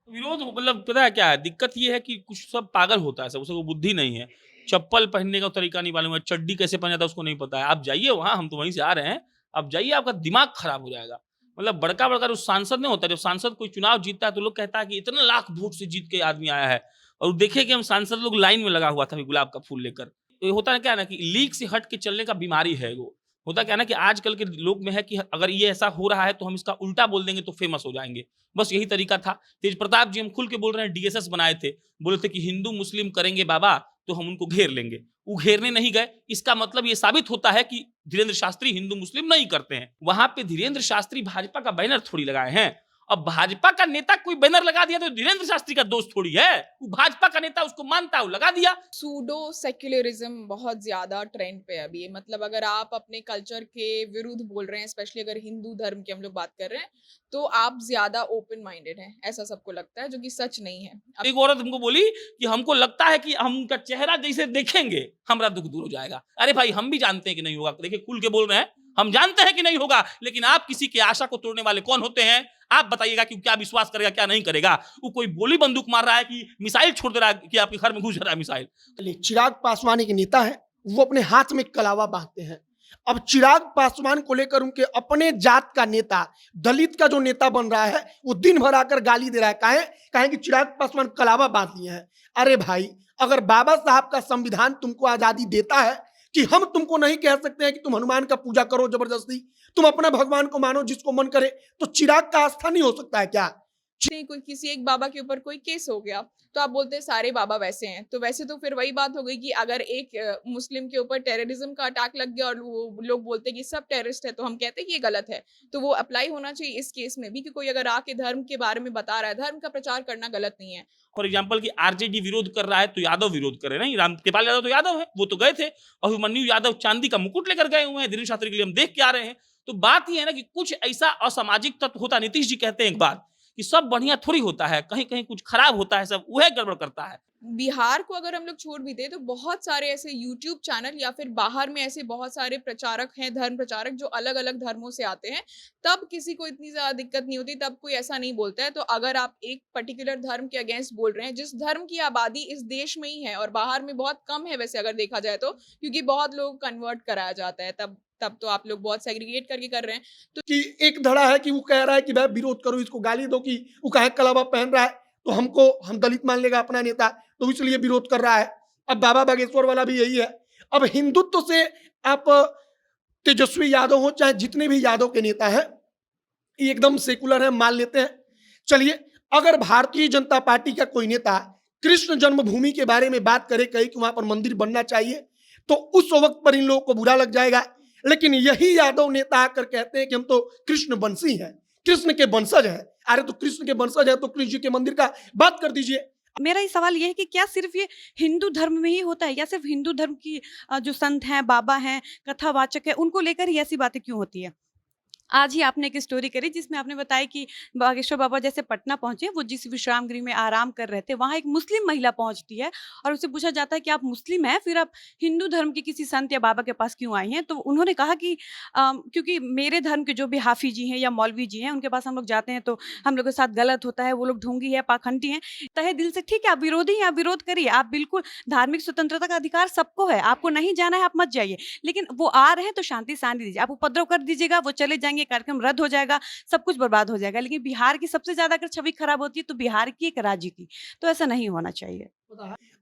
विरोध मतलब पता है क्या है, दिक्कत ये है कि कुछ सब पागल होता है, सब उसे वो बुद्धि नहीं है। चप्पल पहनने का तरीका नहीं मालूम है, चड्डी कैसे पहना जाता है उसको नहीं पता है। आप जाइए वहाँ, हम तो वहीं से आ रहे हैं, आप जाइए आपका दिमाग खराब हो जाएगा। मतलब बड़का-बड़का जो सांसद नहीं होता, जब सांसद कोई चुनाव जीतता है तो लोग कहता है कि इतने लाख वोट से जीत के आदमी आया है और देखिए कि हम सांसद लोग लाइन में लगा हुआ था गुलाब का फूल लेकर। तो ये होता है क्या है ना कि लीक से हट के चलने का बीमारी है वो। होता क्या है ना कि आजकल के लोग में है कि अगर ये ऐसा हो रहा है तो हम इसका उल्टा बोल देंगे तो फेमस हो जाएँगे। बस यही तरीका था। तेज प्रताप जी हम खुल के बोल रहे हैं डीएसएस बनाए थे। बोले थे कि हिंदू मुस्लिम करेंगे बाबा तो हम उनको घेर लेंगे। वो घेरने नहीं गए। इसका मतलब ये साबित होता है कि धीरेंद्र शास्त्री हिंदू मुस्लिम नहीं करते हैं। वहाँ पे धीरेंद्र शास्त्री भाजपा का बैनर थोड़ी लगाए हैं। अब भाजपा का नेता कोई बैनर लगा दिया तो धीरेंद्र शास्त्री का दोस्त थोड़ी है। वो भाजपा का नेता उसको मानता है, वो लगा दिया। सूडो सेक्युलरिज्म बहुत ज्यादा ट्रेंड पे है अभी। मतलब अगर आप अपने कल्चर के विरुद्ध बोल रहे हैं, स्पेशली अगर हिंदू धर्म की हम लोग बात कर रहे हैं, तो आप ज्यादा ओपन माइंडेड हैं, ऐसा सबको लगता है, जो कि सच नहीं है। एक औरत हमको बोली कि हमको लगता है कि हम उनका चेहरा जैसे देखेंगे हमारा दुख दूर हो जाएगा। अरे भाई हम भी जानते हैं कि नहीं होगा। देखिए खुल के बोल रहे हैं, हम जानते हैं कि नहीं होगा, लेकिन आप किसी की आशा को तोड़ने वाले कौन होते हैं? आप बताइएगा कि क्या विश्वास करेगा क्या नहीं करेगा। वो कोई गोली बंदूक मार रहा है कि मिसाइल छोड़ दे रहा है कि आपके घर में घुस रहा है मिसाइल। चलिए, चिराग पासवान एक नेता है, वो अपने हाथ में कलावा बांधते हैं। अब चिराग पासवान को लेकर उनके अपने जात का नेता, दलित का जो नेता बन रहा है, वो दिन भर आकर गाली दे रहा है। काहे कि चिराग पासवान कलावा बांध लिए हैं। अरे भाई, अगर बाबा साहब का संविधान तुमको आजादी देता है कि हम तुमको नहीं कह सकते हैं कि तुम हनुमान का पूजा करो जबरदस्ती, तुम अपना भगवान को मानो जिसको मन करे, तो चिराग का आस्था नहीं हो सकता है क्या? नहीं, कोई किसी एक बाबा के ऊपर कोई केस हो गया तो आप बोलते हैं सारे बाबा वैसे हैं। तो वैसे तो फिर वही बात हो गई कि अगर एक मुस्लिम के ऊपर टेररिज्म का अटैक लग गया और वो लोग बोलते हैं कि सब टेररिस्ट है, तो हम कहते हैं कि ये गलत है। तो वो अप्लाई होना चाहिए इस केस में भी कि कोई अगर आके धर्म के बारे में बता रहा है, धर्म का प्रचार करना गलत नहीं है। फॉर एग्जाम्पल कि आरजेडी विरोध कर रहा है तो यादव विरोध करे नहीं। रामकृपाल यादव तो यादव है, वो तो गए थे। अभिमन्यु यादव चांदी का मुकुट लेकर गए हुए हैं, धीरेन्द्र शास्त्री के लिए हम देख के आ रहे हैं। तो बात ये है ना कि कुछ ऐसा असामाजिक तत्व होता है। नीतीश जी कहते हैं एक बात कि सब बढ़िया थोड़ी होता है, कहीं कहीं कुछ खराब होता है, सब वह गड़बड़ करता है। बिहार को अगर हम लोग छोड़ भी दें तो बहुत सारे ऐसे यूट्यूब चैनल या फिर बाहर में ऐसे बहुत सारे प्रचारक हैं, धर्म प्रचारक, जो अलग-अलग धर्मों से आते हैं। तब किसी को इतनी ज़्यादा दिक्कत नहीं होती, तब कोई ऐसा नहीं बोलता है। तो अगर आप एक पर्टिकुलर धर्म के अगेंस्ट बोल रहे हैं, जिस धर्म की आबादी इस देश में ही है और बाहर में बहुत कम है वैसे अगर देखा जाए तो, क्योंकि बहुत लोग कन्वर्ट कराया जाता है, तब तब तो आप लोग बहुत सेग्रीगेट करके कर रहे हैं। तो कि एक धड़ा है कि वो कह रहा है कि भाई विरोध करो, इसको गाली दो कि वो काहे कलावा पहन रहा है, तो हम दलित मान लेगा अपना नेता, तो इसलिए विरोध कर रहा है। अब बाबा बागेश्वर वाला भी यही है। अब हिंदुत्व से आप तेजस्वी यादव हो चाहे जितने भी यादव के नेता हैं, ये एकदम सेकुलर है, मान लेते हैं। चलिए, अगर भारतीय जनता पार्टी का कोई नेता कृष्ण जन्मभूमि के बारे में बात करे, कहे कि वहां पर मंदिर बनना चाहिए, तो उस वक्त पर इन लोगों को बुरा लग जाएगा। लेकिन यही यादव नेता आकर कहते हैं कि हम तो कृष्ण वंशी हैं, कृष्ण के वंशज हैं। अरे तो कृष्ण के वंशज है तो कृष्ण जी के मंदिर का बात कर दीजिए। मेरा ये सवाल ये है कि क्या सिर्फ ये हिंदू धर्म में ही होता है या सिर्फ हिंदू धर्म की जो संत हैं, बाबा हैं, कथावाचक हैं, उनको लेकर ही ऐसी बातें क्यों होती है? आज ही आपने एक स्टोरी करी जिसमें आपने बताया कि बागेश्वर बाबा जैसे पटना पहुंचे, वो जिस विश्राम गृह में आराम कर रहे थे, वहां एक मुस्लिम महिला पहुंचती है और उससे पूछा जाता है कि आप मुस्लिम हैं, फिर आप हिंदू धर्म के किसी संत या बाबा के पास क्यों आई हैं? तो उन्होंने कहा कि क्योंकि मेरे धर्म के जो भी हाफी जी हैं या मौलवी जी हैं, उनके पास हम लोग जाते हैं तो हम लोग के साथ गलत होता है, वो लोग ढोंगी है, पाखंडी हैं। तहे दिल से ठीक है, आप विरोधी हैं, आप विरोध करिए, आप बिल्कुल, धार्मिक स्वतंत्रता का अधिकार सबको है, आपको नहीं जाना है आप मत जाइए, लेकिन वो आ रहे हैं तो शांति शांति दीजिए। आप उपद्रव कर दीजिएगा, वो चले जाएंगे, कार्यक्रम रद्द हो जाएगा, सब कुछ बर्बाद हो जाएगा। लेकिन बिहार की सबसे ज्यादा अगर छवि खराब होती है तो बिहार की, एक राज्य की। तो ऐसा नहीं होना चाहिए।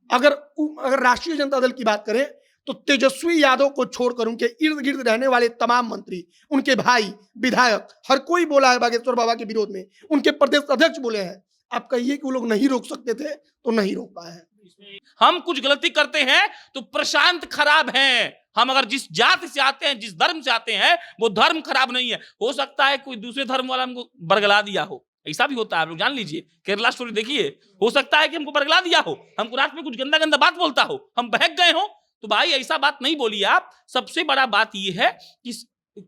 अगर अगर राष्ट्रीय जनता दल की बात करें तो तेजस्वी यादव को छोड़कर उनके इर्द गिर्द रहने वाले तमाम मंत्री, उनके भाई, विधायक, हर कोई बोला है बागेश्वर बाबा के विरोध में। उनके प्रदेश अध्यक्ष बोले हैं। आप कहिए कि वो लोग नहीं रोक सकते थे, तो नहीं रोक पाए हैं। हम कुछ गलती करते हैं तो प्रशांत खराब हैं। हम अगर जिस जात से आते हैं, जिस धर्म से आते हैं, वो धर्म खराब नहीं है। हो सकता है कोई दूसरे धर्म वाला हमको बरगला दिया हो, ऐसा भी होता है, आप लोग जान लीजिए। केरला स्टोरी देखिए, हो सकता है कि हमको बरगला दिया हो, हमको रात में कुछ गंदा गंदा बात बोलता हो, हम बहक गए हो। तो भाई ऐसा बात नहीं बोलिए आप। सबसे बड़ा बात यह है कि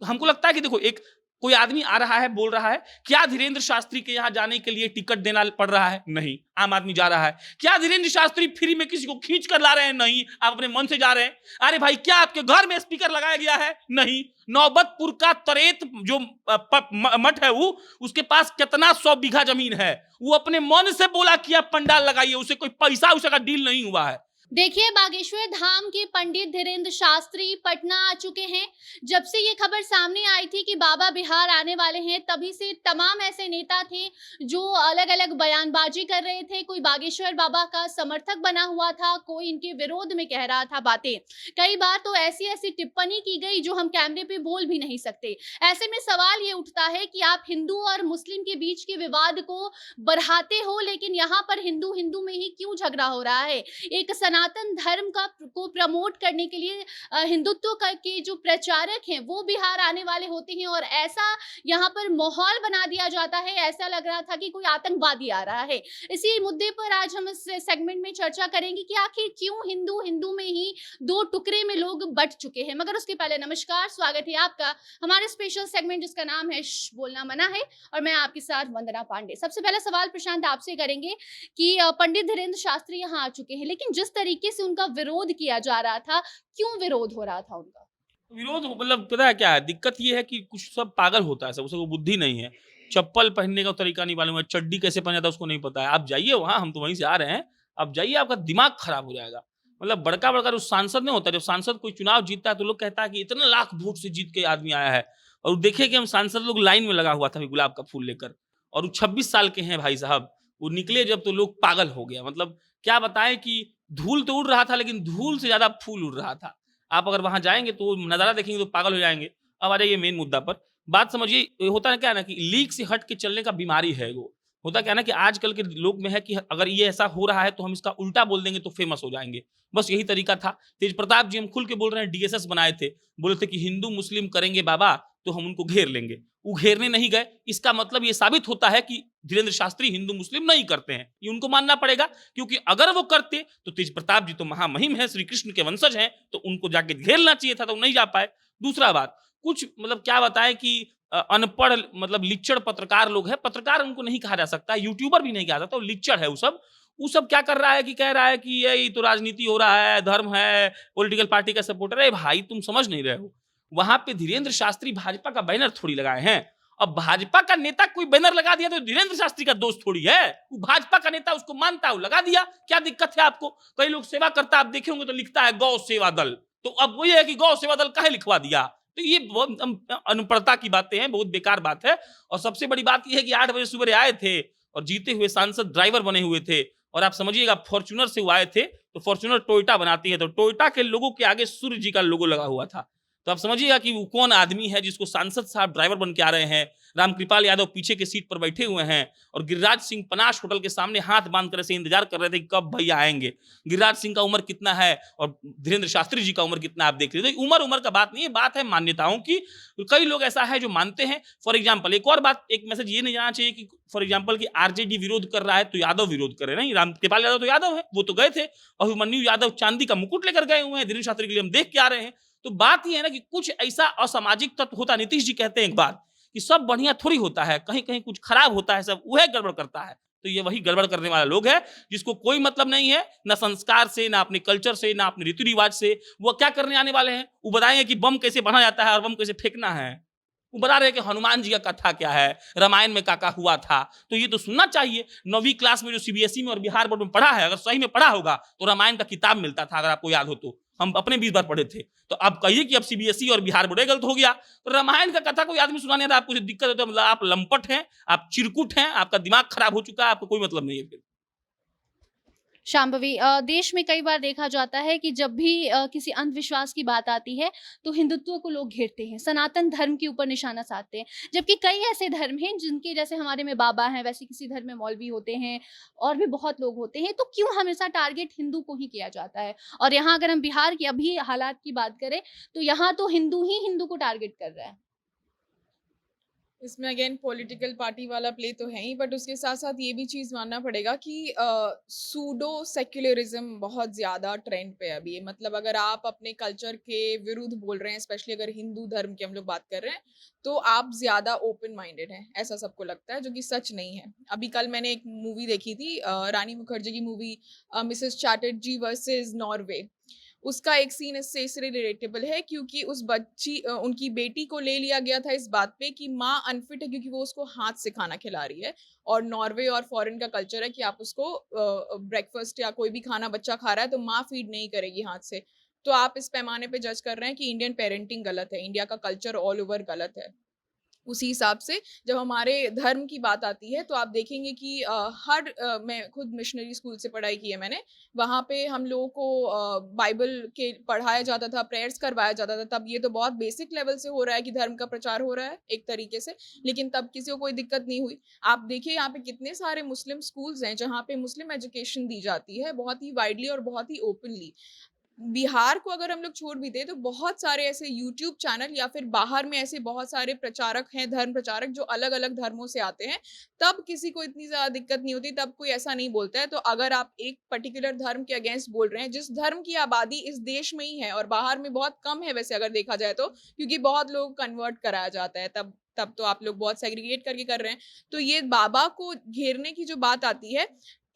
हमको लगता है कि देखो, एक कोई आदमी आ रहा है, बोल रहा है, क्या धीरेन्द्र शास्त्री के यहाँ जाने के लिए टिकट देना पड़ रहा है? नहीं, आम आदमी जा रहा है। क्या धीरेन्द्र शास्त्री फ्री में किसी को खींच कर ला रहे हैं? नहीं, आप अपने मन से जा रहे हैं। अरे भाई, क्या आपके घर में स्पीकर लगाया गया है? नहीं। नौबतपुर का तरेत जो मठ है, वो उसके पास कितना 100 बीघा जमीन है, वो अपने मन से बोला कि आप पंडाल लगाइए, उसे कोई पैसा उसे का डील नहीं हुआ है। देखिए, बागेश्वर धाम के पंडित धीरेन्द्र शास्त्री पटना आ चुके हैं। जब से ये खबर सामने आई थी कि बाबा बिहार आने वाले हैं, तभी से तमाम ऐसे नेता थे जो अलग अलग बयानबाजी कर रहे थे। कोई बागेश्वर बाबा का समर्थक बना हुआ था, कोई इनके विरोध में कह रहा था बातें। कई बार तो ऐसी ऐसी टिप्पणी की गई जो हम कैमरे पे बोल भी नहीं सकते। ऐसे में सवाल ये उठता है कि आप हिंदू और मुस्लिम के बीच के विवाद को बढ़ाते हो, लेकिन यहाँ पर हिंदू हिंदू में ही क्यों झगड़ा हो रहा है? एक सनातन धर्म को प्रमोट करने के लिए हिंदुत्व के जो प्रचारक हैं वो बिहार आने वाले होते हैं, और ऐसा यहाँ पर माहौल बना दिया जाता है, ऐसा लग रहा था कि कोई आतंकवादी आ रहा है। इसी मुद्दे पर आज हम इस सेगमेंट में चर्चा करेंगे कि आखिर क्यों हिंदू हिंदू में ही दो टुकड़े में लोग बट चुके हैं। मगर उसके पहले नमस्कार, स्वागत है आपका हमारे स्पेशल सेगमेंट जिसका नाम है बोलना मना है, और मैं आपके साथ वंदना पांडे। सबसे पहला सवाल प्रशांत आपसे करेंगे कि पंडित धीरेन्द्र शास्त्री यहाँ आ चुके हैं, लेकिन जिस तरीके से उनका विरोध किया जा रहा था, क्यों विरोध हो रहा था उनका? विरोध मतलब पता है क्या है, दिक्कत ये है कि कुछ सब पागल होता है, सब उसे बुद्धि नहीं है। चप्पल पहनने का तरीका नहीं मालूम है, चड्डी कैसे पहना जाता है उसको नहीं पता है। आप जाइए वहां, हम तो वहीं से आ रहे हैं, आप जाइए, आपका दिमाग खराब हो जाएगा। मतलब बड़का बड़का जो सांसद नहीं होता, जब सांसद कोई चुनाव जीतता है तो लोग कहता है कि इतने लाख वोट से जीत के आदमी आया है, और देखे कि हम सांसद लोग लाइन में लगा हुआ था गुलाब का फूल लेकर, और वो 26 साल के हैं भाई साहब, वो निकले जब तो लोग पागल हो गया। मतलब क्या बताएं कि धूल तो उड़ रहा था, लेकिन धूल से ज्यादा फूल उड़ रहा था। आप अगर वहां जाएंगे तो नजारा देखेंगे तो पागल हो जाएंगे। अब आ जाइए मेन मुद्दा पर, बात समझिए। होता है क्या ना कि लीक से हट के चलने का बीमारी है वो। होता क्या ना कि आजकल के लोग में है कि अगर ये ऐसा हो रहा है तो हम इसका उल्टा बोल देंगे तो फेमस हो जाएंगे। बस यही तरीका था। तेज प्रताप जी हम खुल के बोल रहे हैं, डीएसएस बनाए थे, बोले थे कि हिंदू मुस्लिम करेंगे बाबा तो हम उनको घेर लेंगे। वो घेरने नहीं गए, इसका मतलब ये साबित होता है कि धीरेन्द्र शास्त्री हिंदू मुस्लिम नहीं करते हैं, ये उनको मानना पड़ेगा। क्योंकि अगर वो करते तो तेज प्रताप जी तो महामहिम है, श्री कृष्ण के वंशज हैं, तो उनको जाके घेरना चाहिए था, तो नहीं जा पाए। दूसरा बात, कुछ मतलब क्या बताएं कि अनपढ़ मतलब लिच्चड़ पत्रकार लोग हैं, पत्रकार उनको नहीं कहा जा सकता, यूट्यूबर भी नहीं कहा जाता, लिच्चड़ है वो सब क्या कर रहा है कि कह रहा है कि ये तो राजनीति हो रहा है, धर्म है, पॉलिटिकल पार्टी का सपोर्टर है। भाई तुम समझ नहीं रहे हो, वहां पे धीरेन्द्र शास्त्री भाजपा का बैनर थोड़ी लगाए हैं। अब भाजपा का नेता कोई बैनर लगा दिया तो धीरेन्द्र शास्त्री का दोस्त थोड़ी है, वो भाजपा का नेता उसको मानता है, वो लगा दिया, क्या दिक्कत है आपको? कई लोग सेवा करता है, आप देखे होंगे तो लिखता है गौ सेवा दल, तो अब वही है कि गौ सेवा दल काहे लिखवा दिया? तो ये बहुत अनपढ़ता की बातें हैं, बहुत बेकार बात है। और सबसे बड़ी बात यह है कि 8 बजे सुबह आए थे और जीते हुए सांसद ड्राइवर बने हुए थे, और आप समझिएगा फॉर्च्यूनर से वो आए थे, तो फॉर्च्यूनर टोयोटा बनाती है, तो टोयोटा के लोगों के आगे सूर्य जी का लोगो लगा हुआ था। तो आप समझिएगा कि वो कौन आदमी है जिसको सांसद साहब ड्राइवर बन के आ रहे हैं। रामकृपाल यादव पीछे के सीट पर बैठे हुए हैं, और गिरिराज सिंह पनाश होटल के सामने हाथ बांध कर ऐसे इंतजार कर रहे थे कि कब भैया आएंगे। गिरिराज सिंह का उम्र कितना है और धीरेन्द्र शास्त्री जी का उम्र कितना है आप देख लीजिए। उम्र उम्र का बात नहीं है, बात है मान्यताओं की। कई लोग ऐसा है जो मानते हैं। फॉर एग्जाम्पल एक और बात, एक मैसेज ये नहीं जाना चाहिए कि फॉर एग्जाम्पल कि आरजेडी विरोध कर रहा है तो यादव विरोध करे, नहीं। रामकृपाल यादव तो यादव है, वो तो गए थे। अभिमन्यु यादव चांदी का मुकुट लेकर गए हुए हैं धीरेन्द्र शास्त्री के लिए, हम देख के आ रहे हैं। तो बात यह है ना कि कुछ ऐसा असामाजिक तत्व होता, नीतीश जी कहते हैं एक बात कि सब बढ़िया थोड़ी होता है, कहीं कहीं कुछ खराब होता है, सब वह गड़बड़ करता है। तो ये वही गड़बड़ करने वाला लोग है जिसको कोई मतलब नहीं है, ना संस्कार से, ना अपने कल्चर से, ना अपने रीति रिवाज से। वो क्या करने आने वाले हैं? वो बताएंगे कि बम कैसे बना जाता है और बम कैसे फेंकना है। वो बता रहे हैं कि हनुमान जी का कथा क्या है, रामायण में क्या हुआ था। तो ये तो सुनना चाहिए। 9वीं क्लास में जो सीबीएसई में और बिहार बोर्ड में पढ़ा है, अगर सही में पढ़ा होगा तो रामायण का किताब मिलता था, अगर आपको याद हो तो। हम अपने 20 बार पढ़े थे। तो आप कहिए कि अब सीबीएसई और बिहार बोर्ड गलत हो गया, तो रामायण का कथा कोई आदमी सुनाने आता, आपको दिक्कत है तो मतलब आप लंपट हैं, आप चिरकुट हैं, आपका दिमाग खराब हो चुका है, आपको कोई मतलब नहीं है फिर। शांभवी, देश में कई बार देखा जाता है कि जब भी किसी अंधविश्वास की बात आती है तो हिंदुत्व को लोग घेरते हैं, सनातन धर्म के ऊपर निशाना साधते हैं। जबकि कई ऐसे धर्म हैं जिनके, जैसे हमारे में बाबा हैं, वैसे किसी धर्म में मौलवी होते हैं और भी बहुत लोग होते हैं। तो क्यों हमेशा टारगेट हिंदू को ही किया जाता है? और यहाँ अगर हम बिहार की अभी हालात की बात करें तो यहाँ तो हिंदू ही हिंदू को टारगेट कर रहा है। इसमें अगेन पॉलिटिकल पार्टी वाला प्ले तो है ही, बट उसके साथ साथ ये भी चीज़ मानना पड़ेगा कि सूडो सेक्युलरिज्म बहुत ज़्यादा ट्रेंड पे है अभी। मतलब अगर आप अपने कल्चर के विरुद्ध बोल रहे हैं, स्पेशली अगर हिंदू धर्म की हम लोग बात कर रहे हैं, तो आप ज़्यादा ओपन माइंडेड हैं, ऐसा सबको लगता है, जो कि सच नहीं है। अभी कल मैंने एक मूवी देखी थी, रानी मुखर्जी की movie Mrs Chatterjee versus Norway. उसका एक सीन इससे रिलेटेबल है, क्योंकि उस उनकी बेटी को ले लिया गया था इस बात पे कि माँ अनफिट है क्योंकि वो उसको हाथ से खाना खिला रही है। और नॉर्वे और फॉरेन का कल्चर है कि आप उसको ब्रेकफास्ट या कोई भी खाना बच्चा खा रहा है तो माँ फीड नहीं करेगी हाथ से। तो आप इस पैमाने पे जज कर रहे हैं कि इंडियन पेरेंटिंग गलत है, इंडिया का कल्चर ऑल ओवर गलत है। उसी हिसाब से जब हमारे धर्म की बात आती है तो आप देखेंगे कि मैं खुद मिशनरी स्कूल से पढ़ाई की है मैंने। वहाँ पे हम लोगों को बाइबल के पढ़ाया जाता था, प्रेयर्स करवाया जाता था। तब ये तो बहुत बेसिक लेवल से हो रहा है कि धर्म का प्रचार हो रहा है एक तरीके से, लेकिन तब किसी को कोई दिक्कत नहीं हुई। आप देखिए यहाँ पे कितने सारे मुस्लिम स्कूल्स हैं जहाँ पे मुस्लिम एजुकेशन दी जाती है, बहुत ही वाइडली और बहुत ही ओपनली। बिहार को अगर हम लोग छोड़ भी दें तो बहुत सारे ऐसे यूट्यूब चैनल या फिर बाहर में ऐसे बहुत सारे प्रचारक हैं, धर्म प्रचारक, जो अलग-अलग धर्मों से आते हैं। तब किसी को इतनी ज़्यादा दिक्कत नहीं होती, तब कोई ऐसा नहीं बोलता है। तो अगर आप एक पर्टिकुलर धर्म के अगेंस्ट बोल रहे हैं, जिस धर्म की आबादी इस देश में ही है और बाहर में बहुत कम है वैसे अगर देखा जाए तो, क्योंकि बहुत लोग कन्वर्ट कराया जाता है, तब तब तो आप लोग बहुत सेग्रीगेट करके कर रहे हैं। तो ये बाबा को घेरने की जो बात आती है,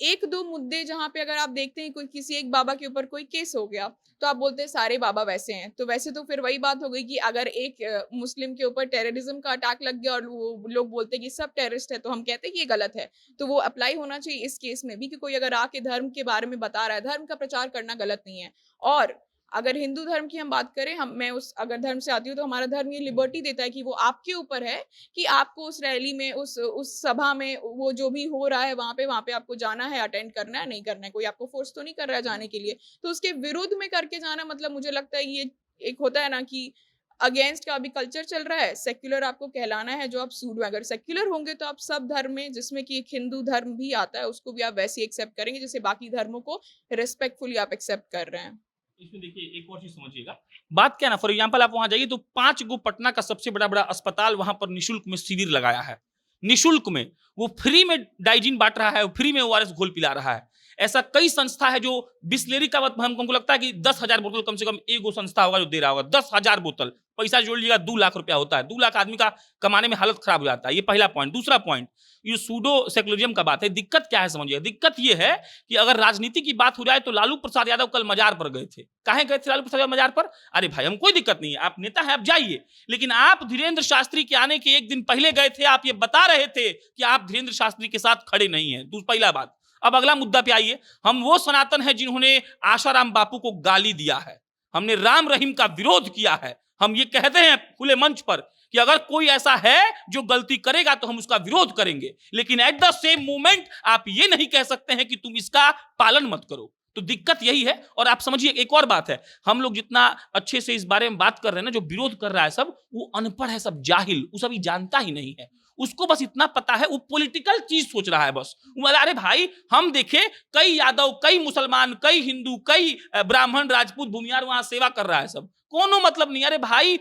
1-2 मुद्दे जहाँ पे अगर आप देखते हैं कोई किसी एक बाबा के ऊपर कोई केस हो गया, तो आप बोलते हैं सारे बाबा वैसे हैं। तो वैसे तो फिर वही बात हो गई कि अगर एक मुस्लिम के ऊपर टेररिज्म का अटैक लग गया और वो लोग बोलते हैं कि सब टेररिस्ट है, तो हम कहते हैं कि ये गलत है। तो वो अप्लाई होना चाहिए इस केस में भी कि कोई अगर आके धर्म के बारे में बता रहा है, धर्म का प्रचार करना गलत नहीं है। और अगर हिंदू धर्म की हम बात करें, हम मैं उस अगर धर्म से आती हूँ तो हमारा धर्म ये लिबर्टी देता है कि वो आपके ऊपर है कि आपको उस रैली में, उस सभा में, वो जो भी हो रहा है वहाँ पे आपको जाना है, अटेंड करना है, नहीं करना है। कोई आपको फोर्स तो नहीं कर रहा है जाने के लिए। तो उसके विरुद्ध में करके जाना, मतलब मुझे लगता है ये एक होता है ना कि अगेंस्ट का अभी कल्चर चल रहा है, सेक्युलर आपको कहलाना है, जो आप सूडो। अगर सेक्युलर होंगे तो आप सब धर्म में, जिसमें कि एक हिंदू धर्म भी आता है, उसको भी आप वैसे ही एक्सेप्ट करेंगे जैसे बाकी धर्मों को रिस्पेक्टफुली आप एक्सेप्ट कर रहे हैं। इसमें देखिए एक और चीज समझिएगा, बात क्या ना, फॉर एग्जांपल आप वहां जाइए तो 5 गो पटना का सबसे बड़ा बड़ा अस्पताल वहां पर निशुल्क में शिविर लगाया है। निशुल्क में वो फ्री में डाइजिन बांट रहा है, फ्री में ओआरएस घोल पिला रहा है। ऐसा कई संस्था है जो बिस्लेरी का हमको लगता है कि 10,000 बोतल कम से कम एगो संस्था होगा जो दे रहा होगा। 10,000 बोतल, पैसा जोड़ लीजिएगा, 2 लाख रुपया होता है। 2 लाख आदमी का कमाने में हालत खराब हो जाता है। ये पहला पॉइंट। दूसरा पॉइंट, ये सूडो सेकुलरिज्म का बात है। दिक्कत क्या है समझिए, दिक्कत ये है कि अगर राजनीति की बात हो जाए तो लालू प्रसाद यादव कल मजार पर गए थे। काहे गए थे लालू प्रसाद यादव मजार पर? अरे भाई, हम कोई दिक्कत नहीं है, आप नेता हैं, आप जाइए। लेकिन आप धीरेन्द्र शास्त्री के आने के एक दिन पहले गए थे, आप ये बता रहे थे कि आप धीरेन्द्र शास्त्री के साथ खड़े नहीं हैं। पहला बात। अब अगला मुद्दा पे आइए। हम वो सनातन हैं जिन्होंने आशाराम बापू को गाली दिया है, हमने राम रहीम का विरोध किया है। हम ये कहते हैं खुले मंच पर कि अगर कोई ऐसा है जो गलती करेगा तो हम उसका विरोध करेंगे, लेकिन एट द सेम मोमेंट आप ये नहीं कह सकते हैं कि तुम इसका पालन मत करो। तो दिक्कत यही है। और आप समझिए एक और बात है, हम लोग जितना अच्छे से इस बारे में बात कर रहे हैं ना, जो विरोध कर रहा है सब, वो अनपढ़ है, सब जाहिल, वो सभी जानता ही नहीं है। उसको बस इतना पता है, वो पॉलिटिकल चीज सोच रहा है बस। अरे भाई, हम देखे कई यादव, कई मुसलमान, कई हिंदू, कई ब्राह्मण, राजपूत, भूमियार वहां सेवा कर रहा है सब, कोनो मतलब नहीं। अरे भाई,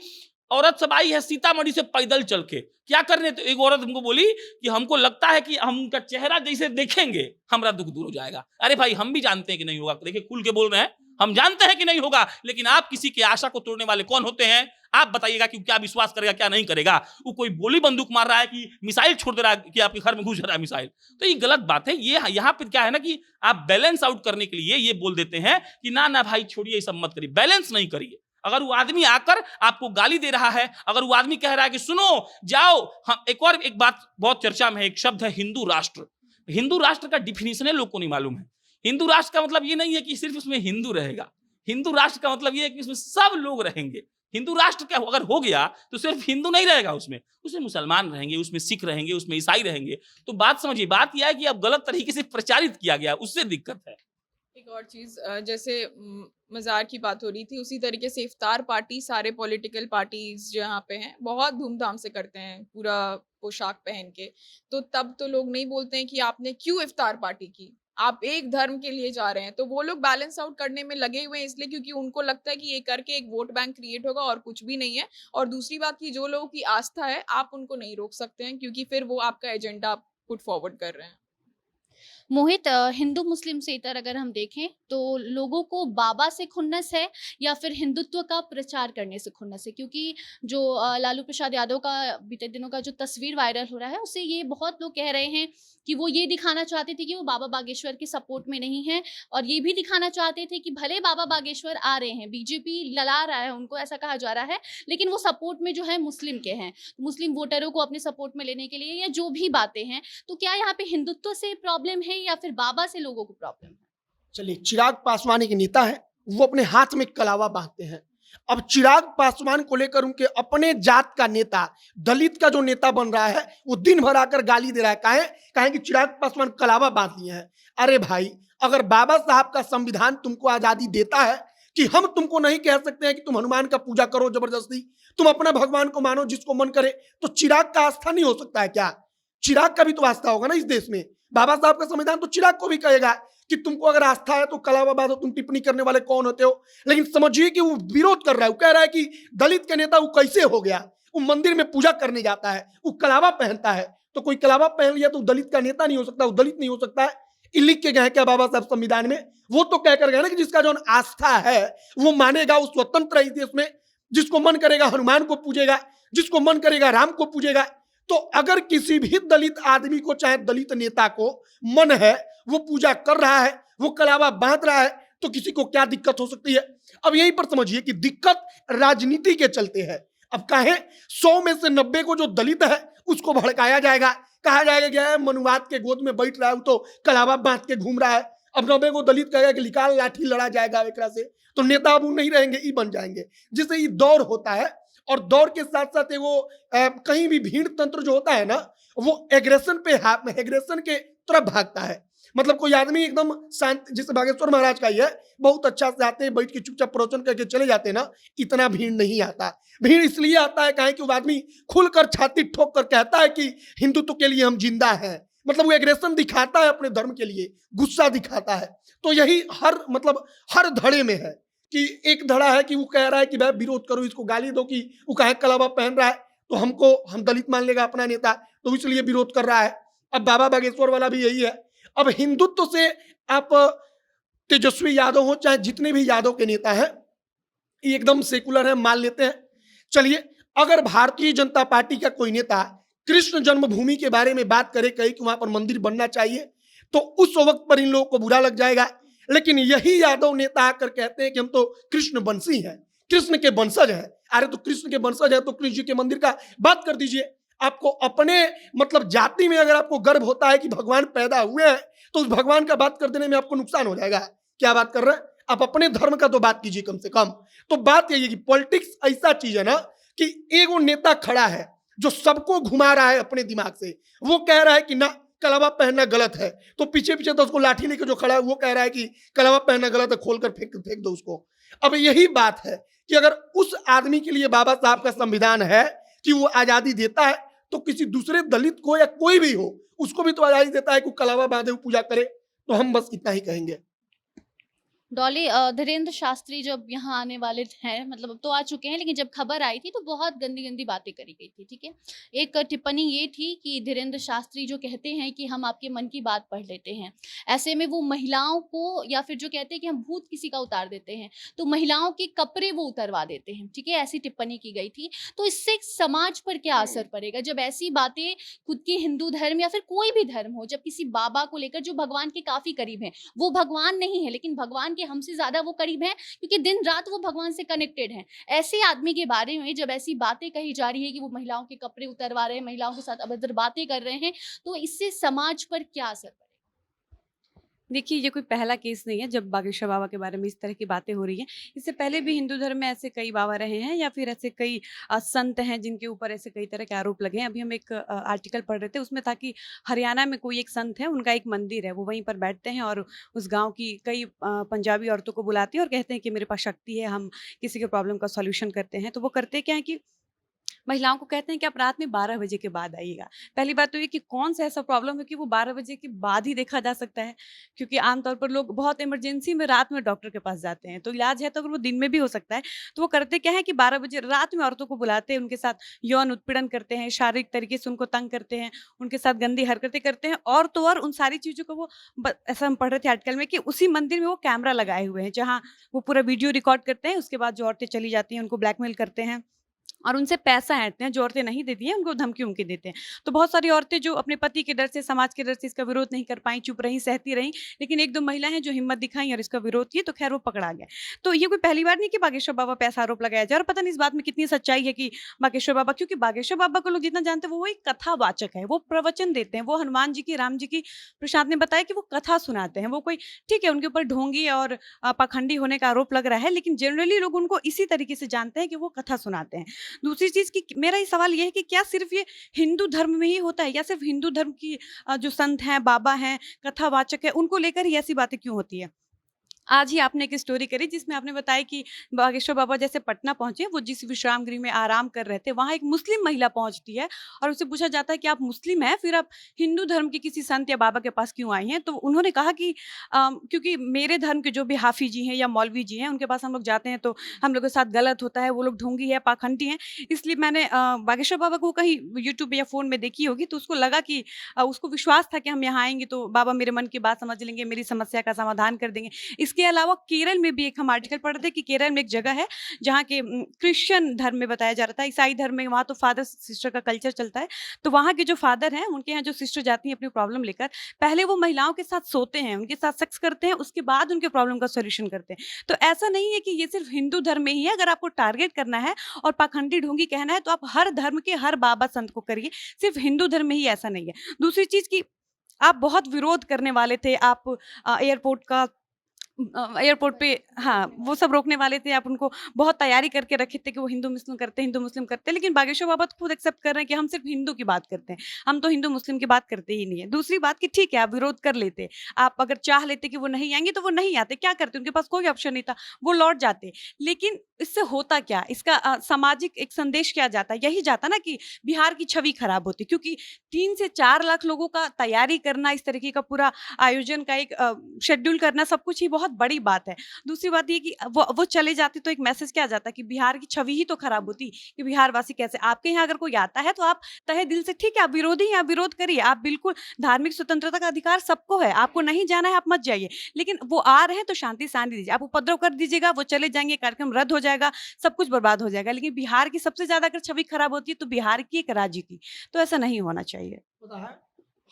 औरत सब आई है सीतामढ़ी से पैदल चल के, क्या करने? तो एक औरत हमको बोली कि हमको लगता है कि हम उनका चेहरा जैसे देखेंगे हमारा दुख दूर हो जाएगा। अरे भाई, हम भी जानते हैं कि नहीं होगा। देखिए, खुल के बोल रहे हैं, हम जानते हैं कि नहीं होगा, लेकिन आप किसी की आशा को तोड़ने वाले कौन होते हैं? आप बताइएगा कि क्या विश्वास करेगा, क्या नहीं करेगा। वो कोई गोली बंदूक मार रहा है कि मिसाइल छोड़ दे रहा है कि आपके घर में घुस रहा है मिसाइल, तो ये गलत बात है। ये यहाँ पे क्या है ना कि आप बैलेंस आउट करने के लिए ये बोल देते हैं कि ना ना भाई छोड़िए, ये सब मत करिए, बैलेंस नहीं करिए। अगर वो आदमी आकर आपको गाली दे रहा है, अगर वो आदमी कह रहा है कि सुनो जाओ, हम एक बात बहुत चर्चा में है, एक शब्द है हिंदू राष्ट्र। हिंदू राष्ट्र का डिफिनेशन है, लोग को नहीं मालूम है। हिंदू राष्ट्र का मतलब ये नहीं है कि सिर्फ उसमें हिंदू रहेगा। हिंदू राष्ट्र का मतलब ये है कि उसमें सब लोग रहेंगे। हिंदू राष्ट्र क्या अगर हो गया तो सिर्फ हिंदू नहीं रहेगा, उसमें मुसलमान रहेंगे, उसमें सिख रहेंगे, उसमें ईसाई रहेंगे। तो बात समझिए, बात यह है कि अब गलत तरीके से प्रचारित किया गया, उससे दिक्कत है। एक और चीज, जैसे मज़ार की बात हो रही थी, उसी तरीके से इफ्तार पार्टी सारे पॉलिटिकल पार्टीज जहाँ पे हैं बहुत धूमधाम से करते हैं, पूरा पोशाक पहन के। तो तब तो लोग नहीं बोलते हैं कि आपने क्यों इफ्तार पार्टी की, आप एक धर्म के लिए जा रहे हैं, तो वो लोग बैलेंस आउट करने में लगे हुए हैं इसलिए क्योंकि उनको लगता है कि ये करके एक वोट बैंक क्रिएट होगा और कुछ भी नहीं है। और दूसरी बात कि जो लोगों की आस्था है, आप उनको नहीं रोक सकते हैं क्योंकि फिर वो आपका एजेंडा पुट फॉरवर्ड कर रहे हैं। मोहित, हिंदू मुस्लिम से इतर अगर हम देखें तो लोगों को बाबा से खुन्नस है या फिर हिंदुत्व का प्रचार करने से खुन्नस है? क्योंकि जो लालू प्रसाद यादव का बीते दिनों का जो तस्वीर वायरल हो रहा है उससे ये बहुत लोग कह रहे हैं कि वो ये दिखाना चाहते थे कि वो बाबा बागेश्वर के सपोर्ट में नहीं है, और ये भी दिखाना चाहते थे कि भले बाबा बागेश्वर आ रहे हैं, बीजेपी लड़ा रहा है उनको, ऐसा कहा जा रहा है, लेकिन वो सपोर्ट में जो है मुस्लिम के हैं, मुस्लिम वोटरों को अपने सपोर्ट में लेने के लिए, या जो भी बातें हैं। तो क्या यहाँ पे हिंदुत्व से प्रॉब्लम है या फिर बाबा से लोगों को प्रॉब्लम है? चलिए, चिराग पासवान एक नेता है, वो अपने हाथ में कलावा बांधते हैं। अब चिराग पासवान को लेकर उनके अपने जात का नेता, दलित का जो नेता बन रहा है, वो दिन भर आकर गाली दे रहा है। काहे कि चिराग पासवान कलावा बांध लिए हैं। अरे भाई, अगर बाबा साहब का संविधान तुमको आजादी देता है कि हम तुमको नहीं कह सकते हैं कि तुम हनुमान का पूजा करो जबरदस्ती, तुम अपना भगवान को मानो जिसको मन करे, तो चिराग का आस्था नहीं हो सकता है क्या? चिराग का भी तो आस्था होगा ना इस देश में। बाबा साहब का संविधान तो चिराग को भी कहेगा कि तुमको अगर आस्था है तो कलावा बांधो, तुम टिप्पणी करने वाले कौन होते हो? लेकिन समझिए कि वो विरोध कर रहा है, वो कह रहा है कि दलित का नेता वो कैसे हो गया? वो मंदिर में पूजा करने जाता है, वो कलावा पहनता है, तो कोई कलावा पहन लिया तो दलित का नेता नहीं हो सकता, वो दलित नहीं हो सकता है। ये लिख के गए क्या बाबा साहब संविधान में? वो तो कहकर गए ना कि जिसका जो आस्था है वो मानेगा, वो स्वतंत्र है इस देश में, जिसको मन करेगा हनुमान को पूजेगा, जिसको मन करेगा राम को पूजेगा। तो अगर किसी भी दलित आदमी को, चाहे दलित नेता को मन है, वो पूजा कर रहा है, वो कलावा बांध रहा है, तो किसी को क्या दिक्कत हो सकती है? अब यहीं पर समझिए कि दिक्कत राजनीति के चलते है। अब कहें 100 में से 90 को जो दलित है उसको भड़काया जाएगा, कहा जाएगा क्या मनुवाद के गोद में बैठ रहा है, तो कलावा बांध के घूम रहा है। अब 90 को दलित कहेगा कि निकाल लाठी लड़ा जाएगा एकरा से, तो नेता अब नहीं रहेंगे, ई बन जाएंगे। जिससे ये दौर होता है, और दौर के साथ साथ वो कहीं भी भीड़ तंत्र जो होता है ना, वो एग्रेशन के तरफ भागता है। मतलब कोई आदमी एकदम शांत, जैसे बागेश्वर महाराज का ही है, बहुत अच्छा से आते हैं, बैठ के चुपचाप प्रवचन करके चले जाते हैं ना, इतना भीड़ नहीं आता। भीड़ इसलिए आता है कहें कि वो आदमी खुलकर छाती ठोक कर कहता है कि हिंदुत्व के लिए हम जिंदा हैं। मतलब वो एग्रेशन दिखाता है अपने धर्म के लिए, गुस्सा दिखाता है। तो यही हर धड़े में है कि एक धड़ा है कि वो कह रहा है कि भाई विरोध करो, इसको गाली दो कि वो कहे कलावा पहन रहा है, तो हम दलित मान लेगा अपना नेता, तो इसलिए विरोध कर रहा है। अब बाबा बागेश्वर वाला भी यही है। अब हिंदुत्व से आप तेजस्वी यादव हो, चाहे जितने भी यादव के नेता हैं, ये एकदम सेकुलर है, मान लेते हैं। चलिए, अगर भारतीय जनता पार्टी का कोई नेता कृष्ण जन्मभूमि के बारे में बात करे, कहे कि वहां पर मंदिर बनना चाहिए, तो उस वक्त पर इन लोगों को बुरा लग जाएगा। लेकिन यही यादव नेता आकर कहते हैं कि हम तो कृष्ण वंशी हैं, कृष्ण के वंशज हैं। अरे तो कृष्ण के वंशज है तो कृष्ण जी के मंदिर का बात कर दीजिए। आपको अपने जाति में अगर आपको गर्व होता है कि भगवान पैदा हुए हैं, तो उस भगवान का बात कर देने में आपको नुकसान हो जाएगा। क्या बात कर रहे हैं आप? अपने धर्म का तो बात कीजिए कम से कम। तो बात यही है कि पॉलिटिक्स ऐसा चीज है ना कि एगो नेता खड़ा है जो सबको घुमा रहा है अपने दिमाग से। वो कह रहा है कि ना कलावा पहनना गलत है, तो पीछे पीछे तो उसको लाठी लेकर जो खड़ा है वो कह रहा है कि कलावा पहनना गलत है, खोलकर फेंक दो उसको। अब यही बात है कि अगर उस आदमी के लिए बाबा साहब का संविधान है कि वो आजादी देता है, तो किसी दूसरे दलित को या कोई भी हो उसको भी तो आजादी देता है कि कलावा बांधे वो पूजा करे। तो हम बस इतना ही कहेंगे। डॉली, धीरेन्द्र शास्त्री जब यहाँ आने वाले हैं, मतलब अब तो आ चुके हैं, लेकिन जब खबर आई थी तो बहुत गंदी गंदी बातें करी गई थी, ठीक है। एक टिप्पणी ये थी कि धीरेन्द्र शास्त्री जो कहते हैं कि हम आपके मन की बात पढ़ लेते हैं, ऐसे में वो महिलाओं को, या फिर जो कहते हैं कि हम भूत किसी का उतार देते हैं, तो महिलाओं के कपड़े वो उतरवा देते हैं, ठीक है, ऐसी टिप्पणी की गई थी। तो इससे समाज पर क्या असर पड़ेगा जब ऐसी बातें खुद के हिंदू धर्म या फिर कोई भी धर्म हो, जब किसी बाबा को लेकर जो भगवान के काफी करीब हैं, वो भगवान नहीं है लेकिन भगवान हमसे ज्यादा वो करीब हैं क्योंकि दिन रात वो भगवान से कनेक्टेड हैं, ऐसे आदमी के बारे में जब ऐसी बातें कही जा रही है कि वो महिलाओं के कपड़े उतरवा रहे हैं, महिलाओं के साथ अभद्र बातें कर रहे हैं, तो इससे समाज पर क्या असर पड़ेगा? देखिए, ये कोई पहला केस नहीं है जब बागेश्वर बाबा के बारे में इस तरह की बातें हो रही हैं। इससे पहले भी हिंदू धर्म में ऐसे कई बाबा रहे हैं या फिर ऐसे कई संत हैं जिनके ऊपर ऐसे कई तरह के आरोप लगे हैं। अभी हम एक आर्टिकल पढ़ रहे थे, उसमें था कि हरियाणा में कोई एक संत है, उनका एक मंदिर है, वो वहीं पर बैठते हैं और उस गाँव की कई पंजाबी औरतों को बुलाते हैं और कहते हैं कि मेरे पास शक्ति है, हम किसी के प्रॉब्लम का सॉल्यूशन करते हैं। तो वो करते क्या है कि महिलाओं को कहते हैं कि आप रात में 12 बजे के बाद आइएगा। पहली बात तो ये कि कौन सा ऐसा प्रॉब्लम है कि वो 12 बजे के बाद ही देखा जा सकता है, क्योंकि आमतौर पर लोग बहुत इमरजेंसी में रात में डॉक्टर के पास जाते हैं, तो इलाज है तो अगर वो दिन में भी हो सकता है, तो वो करते क्या है कि 12 बजे रात में औरतों को बुलाते हैं, उनके साथ यौन उत्पीड़न करते हैं, शारीरिक तरीके से उनको तंग करते हैं, उनके साथ गंदी हरकतें करते हैं, और तो और उन सारी चीज़ों को वो ऐसा हम पढ़ रहे थे आर्टिकल में कि उसी मंदिर में वो कैमरा लगाए हुए हैं, जहाँ वो पूरा वीडियो रिकॉर्ड करते हैं, उसके बाद जो औरतें चली जाती हैं उनको ब्लैकमेल करते हैं और उनसे पैसा ऐंठते हैं। जो औरतें नहीं देती हैं उनको धमकी उमकी देते हैं। तो बहुत सारी औरतें जो अपने पति के डर से, समाज के डर से इसका विरोध नहीं कर पाई, चुप रहीं, सहती रहीं, लेकिन 1-2 महिलाएं हैं जो हिम्मत दिखाई और इसका विरोध किए, तो खैर वो पकड़ा गया। तो ये कोई पहली बार नहीं कि बागेश्वर बाबा पे ऐसा आरोप लगाया जाए, और पता नहीं इस बात में कितनी सच्चाई है कि बागेश्वर बाबा, क्योंकि बागेश्वर बाबा को लोग जितना जानते हैं वो एक कथावाचक है, वो प्रवचन देते हैं, वो हनुमान जी की, राम जी की, प्रशांत ने बताया कि वो कथा सुनाते हैं। वो कोई, ठीक है, उनके ऊपर ढोंगी और पाखंडी होने का आरोप लग रहा है, लेकिन जनरली लोग उनको इसी तरीके से जानते हैं कि वो कथा सुनाते हैं। दूसरी चीज़ कि मेरा ये सवाल ये है कि क्या सिर्फ ये हिंदू धर्म में ही होता है, या सिर्फ हिंदू धर्म की जो संत हैं, बाबा हैं, कथावाचक है, उनको लेकर ही ऐसी बातें क्यों होती है? आज ही आपने एक स्टोरी करी जिसमें आपने बताया कि बागेश्वर बाबा जैसे पटना पहुंचे, वो जिस विश्राम गृह में आराम कर रहे थे, वहां एक मुस्लिम महिला पहुंचती है और उससे पूछा जाता है कि आप मुस्लिम हैं, फिर आप हिंदू धर्म के किसी संत या बाबा के पास क्यों आई हैं? तो उन्होंने कहा कि क्योंकि मेरे धर्म के जो भी हाफी जी हैं या मौलवी जी हैं, उनके पास हम लोग जाते हैं तो हम लोग के साथ गलत होता है, वो लोग ढोंगी है, पाखंडी हैं, इसलिए मैंने बागेश्वर बाबा को कहीं यूट्यूब या फ़ोन में देखी होगी, तो उसको लगा कि उसको विश्वास था कि हम यहाँ आएंगे तो बाबा मेरे मन की बात समझ लेंगे, मेरी समस्या का समाधान कर देंगे। इसके अलावा केरल में भी एक हम आर्टिकल पढ़ रहे थे कि केरल में एक जगह है जहाँ के क्रिश्चियन धर्म में बताया जा रहा था, ईसाई धर्म में वहाँ तो फादर सिस्टर का कल्चर चलता है, तो वहाँ के जो फादर हैं, उनके यहाँ जो सिस्टर जाती हैं अपनी प्रॉब्लम लेकर, पहले वो महिलाओं के साथ सोते हैं, उनके साथ सेक्स करते हैं, उसके बाद उनके प्रॉब्लम का सोल्यूशन करते हैं। तो ऐसा नहीं है कि ये सिर्फ हिंदू धर्म में ही है। अगर आपको टारगेट करना है और पाखंडी ढोंगी कहना है तो आप हर धर्म के हर बाबा संत को करिए, सिर्फ हिंदू धर्म में ही ऐसा नहीं है। दूसरी चीज़ की आप बहुत विरोध करने वाले थे, आप एयरपोर्ट पे, हाँ, वो सब रोकने वाले थे, आप उनको बहुत तैयारी करके रखे थे कि वो हिंदू मुस्लिम करते हैं, लेकिन बागेश्वर बाबा तो खुद एक्सेप्ट कर रहे हैं कि हम सिर्फ हिंदू की बात करते हैं, हम तो हिंदू मुस्लिम की बात करते ही नहीं है। दूसरी बात कि ठीक है, आप विरोध कर लेते, आप अगर चाह लेते कि वो नहीं आएंगे तो वो नहीं आते, क्या करते, उनके पास कोई ऑप्शन नहीं था, वो लौट जाते। लेकिन इससे होता क्या, इसका सामाजिक एक संदेश क्या जाता, यही जाता ना कि बिहार की छवि खराब होती, क्योंकि 3 से 4 लाख लोगों का तैयारी करना, इस तरीके का पूरा आयोजन का एक शेड्यूल करना, सब कुछ ही बहुत बड़ी बात है। दूसरी बात ये कि वो चले जाते तो एक मैसेज क्या जाता कि बिहार की छवि ही तो खराब होती कि बिहार वासी कैसे। आपके यहाँ अगर कोई आता है तो आप तहे दिल से, ठीक है, आप विरोधी हैं, आप विरोध करिए, आप बिल्कुल, धार्मिक स्वतंत्रता का अधिकार सबको है, आपको नहीं जाना है आप मत जाइए, लेकिन वो आ रहे हैं तो शांति दीजिए। आप उपद्रव कर दीजिएगा, वो चले जाएंगे, कार्यक्रम रद्द हो जाएगा, सब कुछ बर्बाद हो जाएगा। लेकिन बिहार की सबसे ज्यादा अगर छवि खराब होती है तो बिहार की, एक राज्य की, तो ऐसा नहीं होना चाहिए। पता है,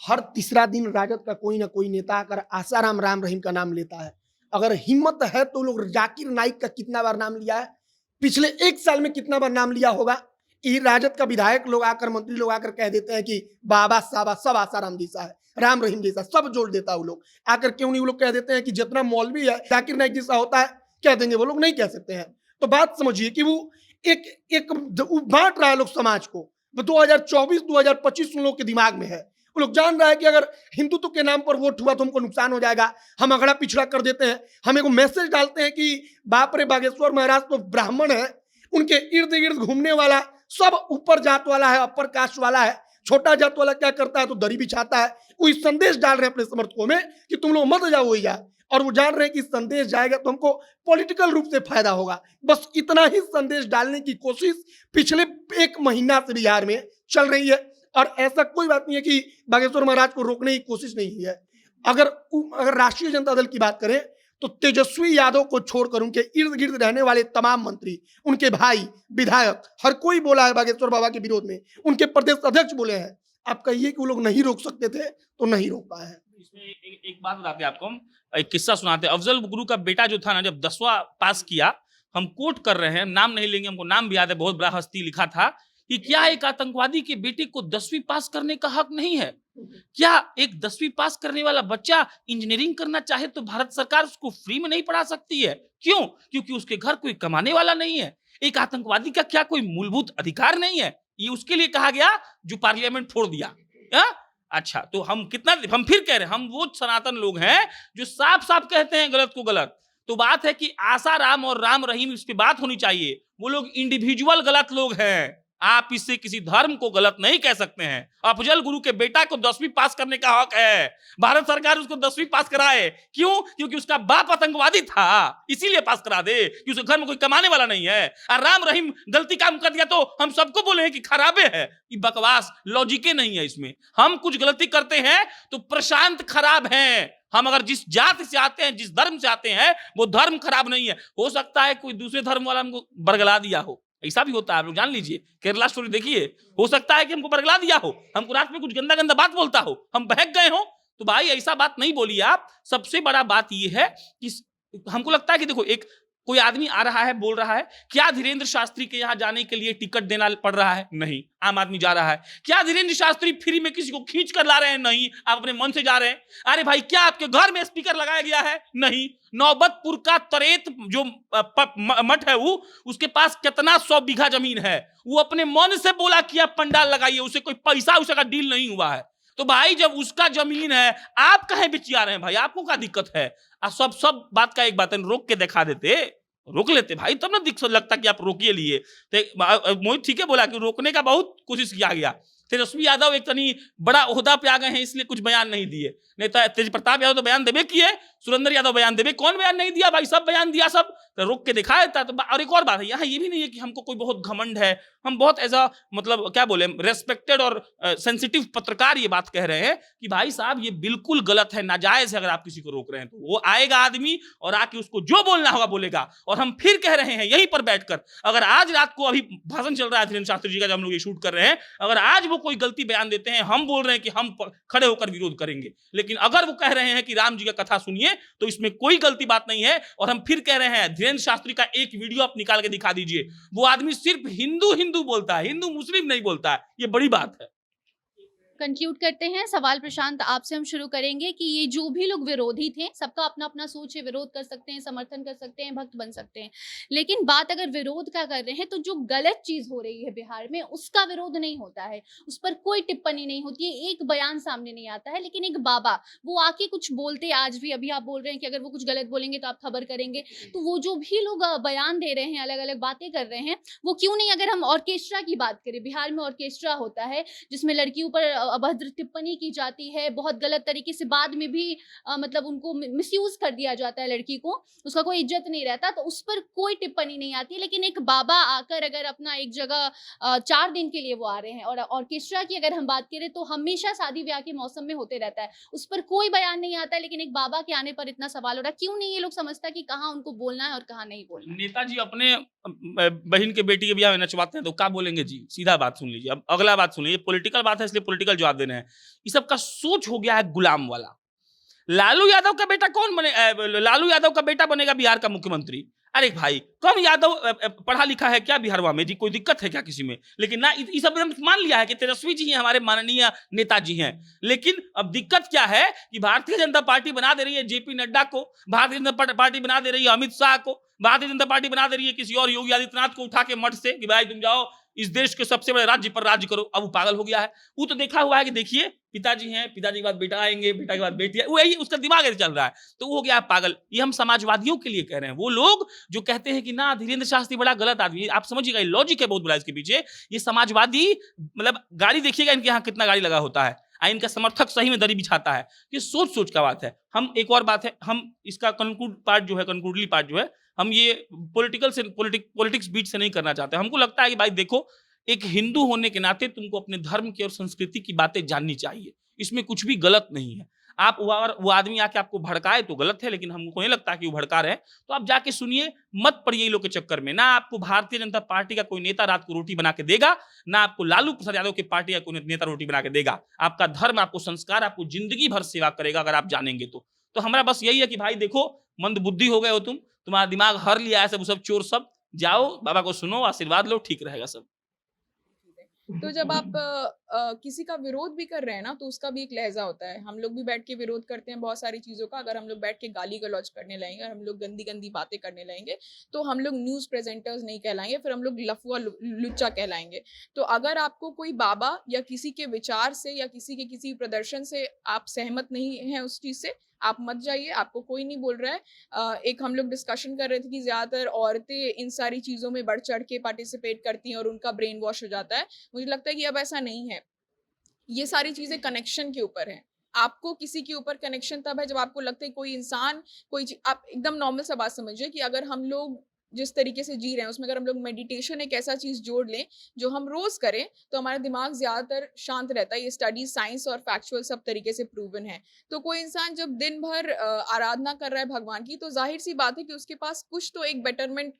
हर तीसरा दिन राजद का कोई ना कोई नेता आकर आसाराम राम रहीम का नाम लेता है। अगर हिम्मत है तो लोग जाकिर नाइक का कितना बार नाम लिया है, पिछले 1 साल में कितना बार नाम लिया होगा। ये राजद का विधायक लोग आकर, मंत्री लोग आकर कह देते हैं कि बाबा साबा सब आसाराम जैसा है, राम रहीम जैसा, सब जोड़ देता है वो लोग आकर। क्यों नहीं वो लोग कह देते हैं कि जितना मौलवी है जाकिर नाइक जैसा होता है, कह देंगे, वो लोग नहीं कह सकते हैं। तो बात समझिए कि वो एक बांट रहा है लोग समाज को। 2024-2025 उन लोग के दिमाग में है, वो लोग जान रहा है कि अगर हिंदुत्व के नाम पर वोट हुआ तो हमको नुकसान हो जाएगा, हम अगड़ा पिछड़ा कर देते हैं। हम एक मैसेज डालते हैं कि बाप रे बागेश्वर महाराज तो ब्राह्मण है, उनके इर्द गिर्द घूमने वाला सब ऊपर जात वाला है, अपर कास्ट वाला है, छोटा जात वाला क्या करता है तो दरी बिछाता है। वो इस संदेश डाल रहे हैं अपने समर्थकों में कि तुम लोग मत जाओ वही जाए, और वो जान रहे हैं कि संदेश जाएगा तो हमको पॉलिटिकल रूप से फायदा होगा। बस इतना ही संदेश डालने की कोशिश पिछले 1 महीना से बिहार में चल रही है, और ऐसा कोई बात नहीं है कि बागेश्वर महाराज को रोकने की कोशिश नहीं की है। अगर राष्ट्रीय जनता दल की बात करें तो तेजस्वी यादव को छोड़कर उनके इर्द गिर्द रहने वाले तमाम मंत्री, उनके भाई, विधायक, हर कोई बोला है बागेश्वर बाबा के विरोध में, उनके प्रदेश अध्यक्ष बोले हैं। आप कहिए कि वो लोग नहीं रोक सकते थे तो नहीं रोक पाए हैं। इसमें एक बात बताते हैं आपको, हम एक किस्सा सुनाते हैं। अफजल गुरु का बेटा जो था ना, जब 10वां पास किया, हम कोट कर रहे हैं, नाम नहीं लेंगे, हमको नाम भी याद है, बहुत बड़ा हस्ती लिखा था कि क्या एक आतंकवादी के बेटे को 10वीं पास करने का हक नहीं है? क्या एक 10वीं पास करने वाला बच्चा इंजीनियरिंग करना चाहे तो भारत सरकार उसको फ्री में नहीं पढ़ा सकती है? क्यों? क्योंकि उसके घर कोई कमाने वाला नहीं है। एक आतंकवादी का क्या कोई मूलभूत अधिकार नहीं है? ये उसके लिए कहा गया जो पार्लियामेंट फोड़ दिया। अच्छा, तो हम फिर कह रहे हैं, हम वो सनातन लोग हैं जो साफ साफ कहते हैं गलत को गलत। तो बात है कि आसाराम और राम रहीम, इसकी बात होनी चाहिए। वो लोग इंडिविजुअल गलत लोग हैं, आप इससे किसी धर्म को गलत नहीं कह सकते हैं। अफजल गुरु के बेटा को 10वीं पास करने का हक है, भारत सरकार उसको 10वीं पास कराए। क्यों? क्योंकि उसका बाप आतंकवादी था, इसीलिए पास करा दे कि उसके घर में कोई कमाने वाला नहीं है। और राम रहीम गलती काम कर दिया तो हम सबको बोले कि खराबे है। ये बकवास, लॉजिके नहीं है इसमें। हम कुछ गलती करते हैं तो प्रशांत खराब है। हम अगर जिस जाति से आते हैं, जिस धर्म से आते हैं, वो धर्म खराब नहीं है। हो सकता है कोई दूसरे धर्म वाला हमको बरगला दिया हो, ऐसा भी होता है, आप लोग जान लीजिए। केरला स्टोरी देखिए, हो सकता है कि हमको बरगला दिया हो, हमको रात में कुछ गंदा गंदा बात बोलता हो, हम बहक गए हो। तो भाई ऐसा बात नहीं बोलिए आप। सबसे बड़ा बात यह है कि हमको लगता है कि देखो, एक कोई आदमी आ रहा है, बोल रहा है, क्या धीरेन्द्र शास्त्री के यहाँ जाने के लिए टिकट देना पड़ रहा है? नहीं, आम आदमी जा रहा है। क्या धीरेन्द्र शास्त्री फ्री में किसी को खींच कर ला रहे हैं? नहीं, आप अपने मन से जा रहे हैं। अरे भाई, क्या आपके घर में स्पीकर लगाया गया है? नहीं। नौबतपुर का तरेत जो मठ है, वो उसके पास कितना 100 बीघा जमीन है, वो अपने मन से बोला कि आप पंडाल लगाइए, उसे कोई पैसा उसे का डील नहीं हुआ है। तो भाई जब उसका जमीन है, आप कहे बिचिया रहे हैं? भाई आपको क्या दिक्कत है? सब बात का एक बात है, रोक के दिखा देते, रोक लेते भाई, तब ना दिक्कत लगता कि आप रोकिए लिए। तो मोहित ठीक है बोला कि रोकने का बहुत कोशिश किया गया। तेजस्वी यादव एक तनी बड़ा ओहदा पे आ गए हैं, इसलिए कुछ बयान नहीं दिए। नहीं तो तेज प्रताप यादव तो बयान देवे किए, सुरेंद्र यादव बयान देवे, कौन बयान नहीं दिया भाई? सब बयान दिया, सब तो रोक के दिखाया था। तो और एक और बात है, यहाँ ये भी नहीं है कि हमको कोई बहुत घमंड है, हम बहुत ऐसा मतलब क्या बोले, रेस्पेक्टेड और सेंसिटिव पत्रकार ये बात कह रहे हैं कि भाई साहब ये बिल्कुल गलत है, नाजायज है। अगर आप किसी को रोक रहे हैं तो वो आएगा आदमी और आके उसको जो बोलना होगा बोलेगा। और हम फिर कह रहे हैं यहीं पर बैठकर, अगर आज रात को अभी भाषण चल रहा है धीरेन्द्र शास्त्री जी का, जब हम लोग ये शूट कर रहे हैं, अगर आज वो कोई गलती बयान देते हैं, हम बोल रहे हैं कि हम खड़े होकर विरोध करेंगे। लेकिन अगर वो कह रहे हैं कि राम जी का कथा सुनिए, तो इसमें कोई गलती बात नहीं है। और हम फिर कह रहे हैं, धीरेन्द्र शास्त्री का एक वीडियो आप निकाल के दिखा दीजिए, वो आदमी सिर्फ हिंदू हिंदू बोलता है, हिंदू मुस्लिम नहीं बोलता है। ये बड़ी बात है। कंक्लूड करते हैं। सवाल प्रशांत आपसे हम शुरू करेंगे कि ये जो भी लोग विरोधी थे, सबका अपना अपना सोच है, विरोध कर सकते हैं, समर्थन कर सकते हैं, भक्त बन सकते हैं, लेकिन बात अगर विरोध का कर रहे हैं तो जो गलत चीज हो रही है बिहार में, उसका विरोध नहीं होता है, उस पर कोई टिप्पणी नहीं होती है, एक बयान सामने नहीं आता है। लेकिन एक बाबा वो आके कुछ बोलते, आज भी अभी आप बोल रहे हैं कि अगर वो कुछ गलत बोलेंगे तो आप खबर करेंगे, तो वो जो भी लोग बयान दे रहे हैं, अलग अलग बातें कर रहे हैं, वो क्यों नहीं, अगर हम ऑर्केस्ट्रा की बात करें, बिहार में ऑर्केस्ट्रा होता है जिसमें लड़कियों पर अभद्र टिप्पणी की जाती है, बहुत गलत तरीके से, बाद में भी मतलब उनको मिसयूज कर दिया जाता है, लड़की को उसका कोई इज्जत नहीं रहता, तो उस पर कोई टिप्पणी नहीं आती। लेकिन एक बाबा आकर अगर अपना एक जगह 4 दिन के लिए वो आ रहे हैं, और ऑर्केस्ट्रा की अगर हम बात करें तो हमेशा शादी ब्याह के मौसम में होते रहता है, उस पर कोई बयान नहीं आता है, लेकिन एक बाबा के आने पर इतना सवाल हो रहा है। क्यों नहीं ये लोग समझता कि कहाँ उनको बोलना है और कहाँ नहीं बोलना है? नेताजी अपने बहन के बेटी के ब्याह में नचवाते हैं तो क्या बोलेंगे जी? सीधा बात सुन लीजिए। अब अगला बात सुनिए, पॉलिटिकल बात है इसलिए पॉलिटिकल जवाब देने हैं। ये सब का सोच हो गया है गुलाम वाला। लालू यादव का बेटा कौन बने? लालू यादव का बेटा बनेगा बिहार का मुख्यमंत्री। अरे भाई, कम यादव पढ़ा लिखा है क्या बिहारवा में जी? कोई दिक्कत है क्या किसी में? लेकिन ना, ये सब मान लिया है कि तेजस्वी जी हैं हमारे माननीय नेताजी हैं। लेकिन अब दिक्कत क्या है कि भारतीय जनता पार्टी बना दे रही है जेपी नड्डा को, भारतीय जनता पार्टी बना दे रही है अमित शाह को, भारतीय जनता पार्टी बना दे रही है किसी और योगी आदित्यनाथ को उठा के मठ से कि भाई तुम जाओ इस देश के सबसे बड़े राज्य पर राज्य करो। अब वो पागल हो गया है। वो तो देखा हुआ है कि देखिए पिताजी हैं, पिताजी के बाद बेटा आएंगे, बेटा के बाद बेटी, वो यही उसका दिमाग ऐसे चल रहा है, तो वो हो गया पागल। ये हम समाजवादियों के लिए कह रहे हैं। वो लोग जो कहते हैं कि ना धीरेन्द्र शास्त्री बड़ा गलत आदमी, आप समझिएगा लॉजिक है बहुत बड़ा इसके पीछे। ये समाजवादी मतलब गाड़ी देखिएगा इनके यहाँ कितना गाड़ी लगा होता है, इनका समर्थक सही में दरी बिछाता है। ये सोच का बात है। हम एक और बात है, हम इसका कंक्लूडली पार्ट जो है, हम ये पॉलिटिक्स बीच से नहीं करना चाहते। हमको लगता है कि भाई देखो, एक हिंदू होने के नाते तुमको अपने धर्म की और संस्कृति की बातें जाननी चाहिए, इसमें कुछ भी गलत नहीं है। आप वो आदमी आके आपको भड़काए तो गलत है, लेकिन हमको नहीं लगता कि वो भड़का रहे, तो आप जाके सुनिए, मत पड़िए लोग के चक्कर में। ना आपको भारतीय जनता पार्टी का कोई नेता रात को रोटी बना के देगा, ना आपको लालू प्रसाद यादव की पार्टी का कोई नेता रोटी बना के देगा। आपका धर्म, आपको संस्कार, आपको जिंदगी भर सेवा करेगा अगर आप जानेंगे तो हमारा बस यही है कि भाई देखो, मंद बुद्धि हो गए हो तुम्हारा दिमाग हर लिया है, सब चोर सब, जाओ बाबा को सुनो, आशीर्वाद लो, ठीक रहेगा सब। तो जब आप किसी का विरोध भी कर रहे हैं ना, तो उसका भी एक लहजा होता है। हम लोग भी बैठ के विरोध करते हैं बहुत सारी चीज़ों का। अगर हम लोग बैठ के गाली गलौज करने लगेंगे, हम लोग गंदी गंदी बातें करने लगेंगे, तो हम लोग न्यूज़ प्रेजेंटर्स नहीं कहलाएंगे, फिर हम लोग लफुआ लुच्चा कहलाएंगे। तो अगर आपको कोई बाबा या किसी के विचार से या किसी के किसी प्रदर्शन से आप सहमत नहीं हैं उस चीज़ से, आप मत जाइए, आपको कोई नहीं बोल रहा है। एक हम लोग डिस्कशन कर रहे थे कि ज़्यादातर औरतें इन सारी चीज़ों में बढ़ चढ़ के पार्टिसिपेट करती हैं और उनका ब्रेन वॉश हो जाता है। मुझे लगता है कि अब ऐसा नहीं है। ये सारी चीज़ें कनेक्शन के ऊपर हैं। आपको किसी के ऊपर कनेक्शन तब है जब आपको लगता है कोई इंसान, आप एकदम नॉर्मल सा बात समझिए कि अगर हम लोग जिस तरीके से जी रहे हैं उसमें अगर हम लोग मेडिटेशन एक ऐसा चीज़ जोड़ लें जो हम रोज़ करें तो हमारा दिमाग ज़्यादातर शांत रहता है। ये स्टडी साइंस और फैक्चुअल सब तरीके से प्रूवन है। तो कोई इंसान जब दिन भर आराधना कर रहा है भगवान की, तो ज़ाहिर-सी बात है कि उसके पास कुछ तो एक बेटरमेंट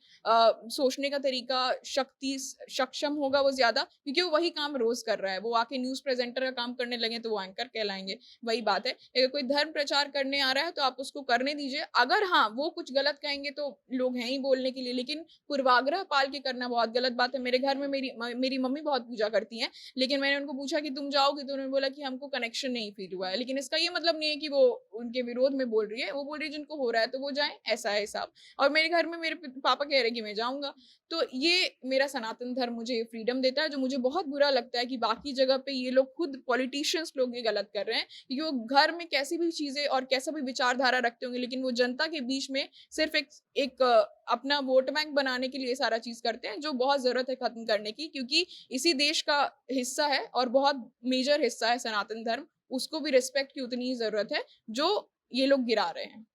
सोचने का तरीका, शक्ति सक्षम होगा वो ज़्यादा, क्योंकि वो वही काम रोज़ कर रहा है। वो आके न्यूज़ प्रेज़ेंटर का काम करने लगे तो वो एंकर कहलाएँगे, वही बात है। अगर कोई धर्म प्रचार करने आ रहा है तो आप उसको करने दीजिए। अगर हाँ, वो कुछ गलत कहेंगे तो लोग हैं ही बोलने के लिए, लेकिन पूर्वाग्रह पाल के करना बहुत गलत बात है। मेरे घर में मेरी मम्मी बहुत पूजा करती हैं, लेकिन मैंने उनको पूछा कि तुम जाओगी? तो उन्होंने बोला कि हमको कनेक्शन नहीं फ़ील हुआ है। लेकिन इसका ये मतलब नहीं है कि वो उनके विरोध में बोल रही है। वो बोल रही है जिनको हो रहा है तो वो जाएँ, ऐसा है हिसाब। और मेरे घर में मेरे पापा कह रहे हैं कि मैं जाऊँगा। तो ये मेरा सनातन धर्म मुझे ये फ्रीडम देता है, जो मुझे बहुत बुरा लगता है कि बाकी जगह पे ये लोग खुद पॉलिटिशियंस लोग ये गलत कर रहे हैं। क्योंकि वो घर में कैसी भी चीज़ें और कैसा भी विचारधारा रखते होंगे, लेकिन वो जनता के बीच में सिर्फ़ एक अपना वोट बैंक बनाने के लिए सारा चीज़ करते हैं, जो बहुत ज़रूरत है ख़त्म करने की, क्योंकि इसी देश का हिस्सा है और बहुत मेजर हिस्सा है सनातन धर्म। उसको भी रिस्पेक्ट की उतनी ही ज़रूरत है, जो ये लोग गिरा रहे हैं।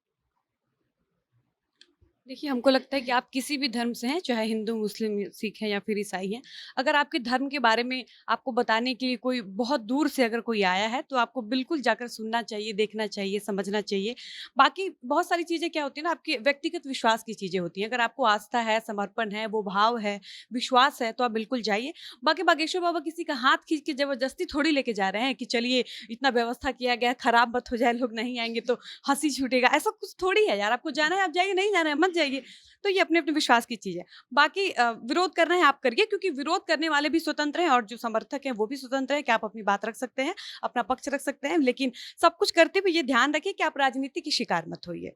देखिए, हमको लगता है कि आप किसी भी धर्म से हैं, चाहे हिंदू, मुस्लिम, सिख हैं या फिर ईसाई हैं। अगर आपके धर्म के बारे में आपको बताने के लिए कोई बहुत दूर से अगर कोई आया है, तो आपको बिल्कुल जाकर सुनना चाहिए, देखना चाहिए, समझना चाहिए। बाकी बहुत सारी चीज़ें क्या होती हैं ना, आपके व्यक्तिगत विश्वास की चीज़ें होती हैं। अगर आपको आस्था है, समर्पण है, वो भाव है, विश्वास है, तो आप बिल्कुल जाइए। बाकी बागेश्वर बाबा किसी का हाथ खींच के ज़बरदस्ती थोड़ी लेके जा रहे हैं कि चलिए, इतना व्यवस्था किया गया है, खराब मत हो जाए, लोग नहीं आएँगे तो हँसी छूटेगा। ऐसा कुछ थोड़ी है यार, आपको जाना है आप जाइए, नहीं जाना है मत जाइए। तो ये अपने-अपने विश्वास की चीज़ है। बाकी विरोध करना है आप करिए, क्योंकि विरोध करने वाले भी स्वतंत्र हैं और जो समर्थक हैं वो भी स्वतंत्र हैं कि आप अपनी बात रख सकते हैं, अपना पक्ष रख सकते हैं, लेकिन सब कुछ करते हुए ये ध्यान रखिए कि आप राजनीति की शिकार मत होइए।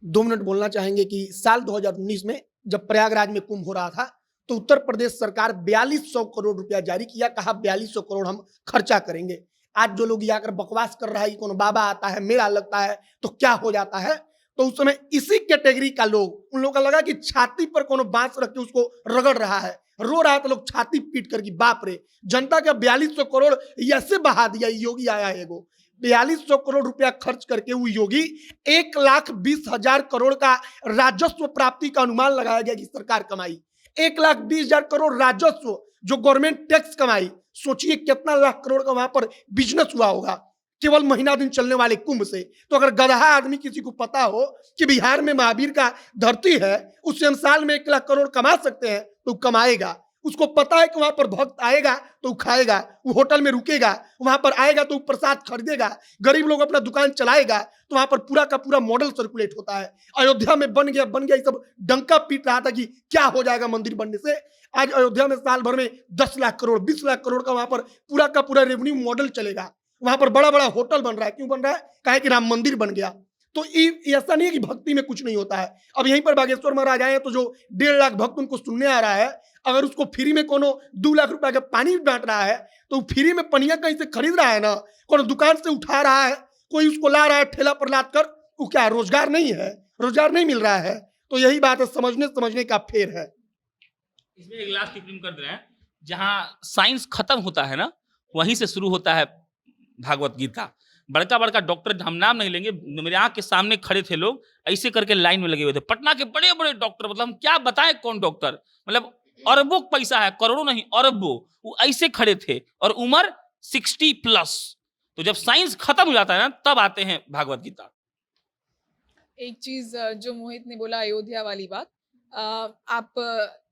2 मिनट बोलना चाहेंगे कि साल 2019 में जब प्रयागराज में कुंभ हो रहा था, तो उत्तर प्रदेश सरकार 4200 करोड़ रुपया जारी किया, कहा 4200 करोड़ हम खर्चा करेंगे। आज जो लोग ये आकर बकवास कर रहा है कि कौन बाबा आता है, मेला लगता है तो क्या हो जाता है, तो उस समय इसी कैटेगरी का लोग, उन लोगों का लगा कि छाती पर कोनो बांस रख के उसको रगड़ रहा है, रो रहा है, तो लोग छाती पीट कर कि बाप रे, जनता का 4200 करोड़ ऐसे बहा दिया। योगी आया है एगो 4200 करोड़ रुपया खर्च करके वो योगी 1,20,000 करोड़ का राजस्व प्राप्ति का अनुमान लगाया गया कि सरकार कमाई 1,20,000 करोड़ राजस्व, जो गवर्नमेंट टैक्स कमाई। सोचिए कितना लाख करोड़ का वहां पर बिजनेस हुआ होगा केवल महीना दिन चलने वाले कुंभ से। तो अगर गधा आदमी किसी को पता हो कि बिहार में महावीर का धरती है, उससे हम साल में 1 लाख करोड़ कमा सकते हैं, तो कमाएगा। उसको पता है कि वहां पर भक्त आएगा तो खाएगा, वो होटल में रुकेगा, वहां पर आएगा तो प्रसाद खरीदेगा, गरीब लोग अपना दुकान चलाएगा, तो वहां पर पूरा का पूरा मॉडल सर्कुलेट होता है। अयोध्या में बन गया, ये सब डंका पीट रहा था कि क्या हो जाएगा मंदिर बनने से। आज अयोध्या में साल भर में 10 लाख करोड़ 20 लाख करोड़ का वहां पर पूरा का पूरा रेवेन्यू मॉडल चलेगा। वहां पर बड़ा बड़ा होटल बन रहा है। क्यों बन रहा है? काहे कि राम मंदिर बन गया। तो ऐसा नहीं है कि भक्ति में कुछ नहीं होता है। अब यहीं पर बागेश्वर महाराज आए तो जो 1.5 लाख भक्त उनको सुनने आ रहा है, अगर उसको फ्री में कोनो 2 लाख रुपए का पानी बांट रहा है, तो फ्री में पनिया कहीं से खरीद रहा है ना, कोनो दुकान से उठा रहा है, कोई उसको ला रहा है ठेला पर लाद कर, वो क्या रोजगार नहीं है? रोजगार नहीं मिल रहा है। तो यही बात है, समझने का फेर है। इसमें एक लास्ट टिप्पणी कर दे रहे हैं, जहां साइंस खत्म होता है ना, वहीं से शुरू होता है भागवत गीता। बड़का बड़का डॉक्टर, हम नाम नहीं लेंगे, मेरे आंख के सामने खड़े थे लोग, ऐसे करके लाइन में लगे हुए थे। पटना के बड़े बड़े डॉक्टर, मतलब हम क्या बताएं कौन डॉक्टर, मतलब अरबों पैसा है, करोड़ों नहीं अरबों, वो ऐसे खड़े थे और उम्र 60+। तो जब साइंस खत्म हो जाता है ना, तब आते हैं भागवत गीता। एक चीज जो मोहित ने बोला, अयोध्या वाली बात, आप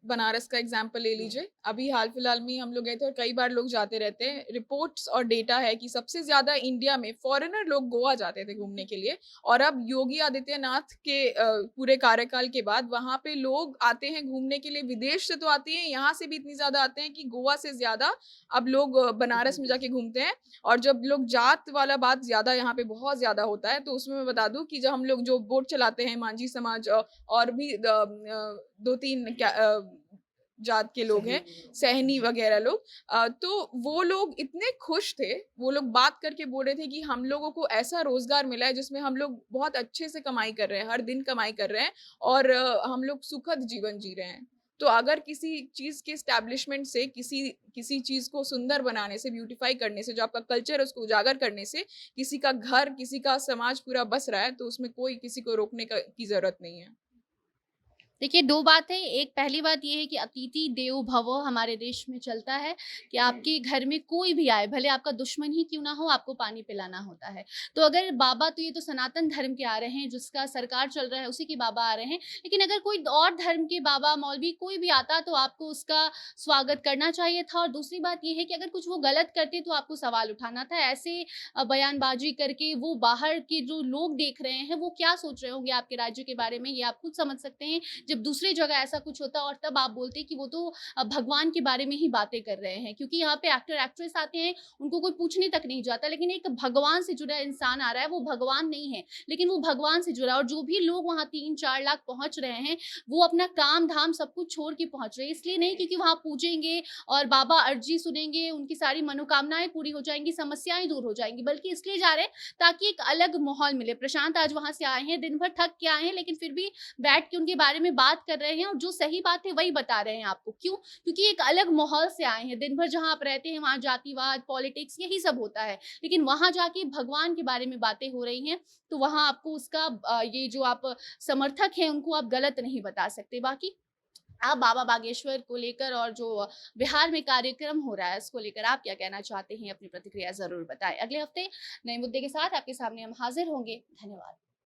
बनारस का एग्जाम्पल ले लीजिए। अभी हाल फिलहाल में हम लोग गए थे और कई बार लोग जाते रहते हैं। रिपोर्ट्स और डेटा है कि सबसे ज्यादा इंडिया में फॉरेनर लोग गोवा जाते थे घूमने के लिए, और अब योगी आदित्यनाथ के पूरे कार्यकाल के बाद वहां पे लोग आते हैं घूमने के लिए। विदेश से तो आते हैं, यहाँ से भी इतनी ज्यादा आते हैं कि गोवा से ज्यादा अब लोग बनारस में जाके घूमते हैं। और जब लोग जात वाला बात ज्यादा यहाँ पे बहुत ज्यादा होता है, तो उसमें मैं बता दूं कि जब हम लोग जो बोट चलाते हैं, मांझी समाज और भी 2-3 जात के लोग हैं, सहनी वगैरह लोग। तो वो लोग इतने खुश थे, वो लोग बात करके बोल रहे थे कि हम लोगों को ऐसा रोजगार मिला है जिसमें हम लोग बहुत अच्छे से कमाई कर रहे हैं, हर दिन कमाई कर रहे हैं और हम लोग सुखद जीवन जी रहे हैं। तो अगर किसी चीज के एस्टैब्लिशमेंट से, किसी चीज को सुंदर बनाने से, ब्यूटीफाई करने से, जो आपका कल्चर है उसको उजागर करने से किसी का घर, किसी का समाज पूरा बस रहा है, तो उसमें कोई किसी को रोकने की जरूरत नहीं है। देखिए, 2 बातें, एक पहली बात ये है कि अतिथि देवो भव हमारे देश में चलता है कि आपके घर में कोई भी आए, भले आपका दुश्मन ही क्यों ना हो, आपको पानी पिलाना होता है। तो अगर बाबा, तो ये तो सनातन धर्म के आ रहे हैं, जिसका सरकार चल रहा है उसी के बाबा आ रहे हैं। लेकिन अगर कोई और धर्म के बाबा, मौलवी कोई भी आता तो आपको उसका स्वागत करना चाहिए था। और दूसरी बात ये है कि अगर कुछ वो गलत करते तो आपको सवाल उठाना था। ऐसे बयानबाजी करके वो बाहर के जो लोग देख रहे हैं वो क्या सोच रहे होंगे आपके राज्य के बारे में, ये आप खुद समझ सकते हैं। जब दूसरी जगह ऐसा कुछ होता और तब आप बोलते कि वो तो भगवान के बारे में ही बातें कर रहे हैं, क्योंकि यहाँ पे एक्टर एक्ट्रेस आते हैं, उनको कोई पूछने तक नहीं जाता। लेकिन एक भगवान से जुड़ा इंसान आ रहा है, वो भगवान नहीं है लेकिन वो भगवान से जुड़ा। और जो भी लोग वहाँ 3-4 लाख पहुंच रहे हैं, वो अपना काम धाम सब कुछ छोड़ के पहुंच रहे हैं, इसलिए नहीं क्योंकि वहां पूजेंगे और बाबा अर्जी सुनेंगे, उनकी सारी मनोकामनाएं पूरी हो जाएंगी, समस्याएं दूर हो जाएंगी, बल्कि इसलिए जा रहे हैं ताकि एक अलग माहौल मिले। प्रशांत आज वहां से आए हैं, दिन भर थक के आए हैं, लेकिन फिर भी बैठ के उनके बारे में बात कर रहे हैं और जो सही बात है वही बता रहे हैं आपको। क्यों? क्योंकि एक अलग माहौल से आए हैं। दिन भर जहां आप रहते हैं वहां जातिवाद, पॉलिटिक्स, यही सब होता है, लेकिन वहां जाके भगवान के बारे में बातें हो रही हैं, तो वहां आपको उसका ये जो आप समर्थक हैं उनको आप गलत नहीं बता सकते। बाकी आप बाबा बागेश्वर को लेकर और जो बिहार में कार्यक्रम हो रहा है उसको लेकर आप क्या कहना चाहते हैं, अपनी प्रतिक्रिया जरूर बताएं। अगले हफ्ते नए मुद्दे के साथ आपके सामने हम हाजिर होंगे। धन्यवाद।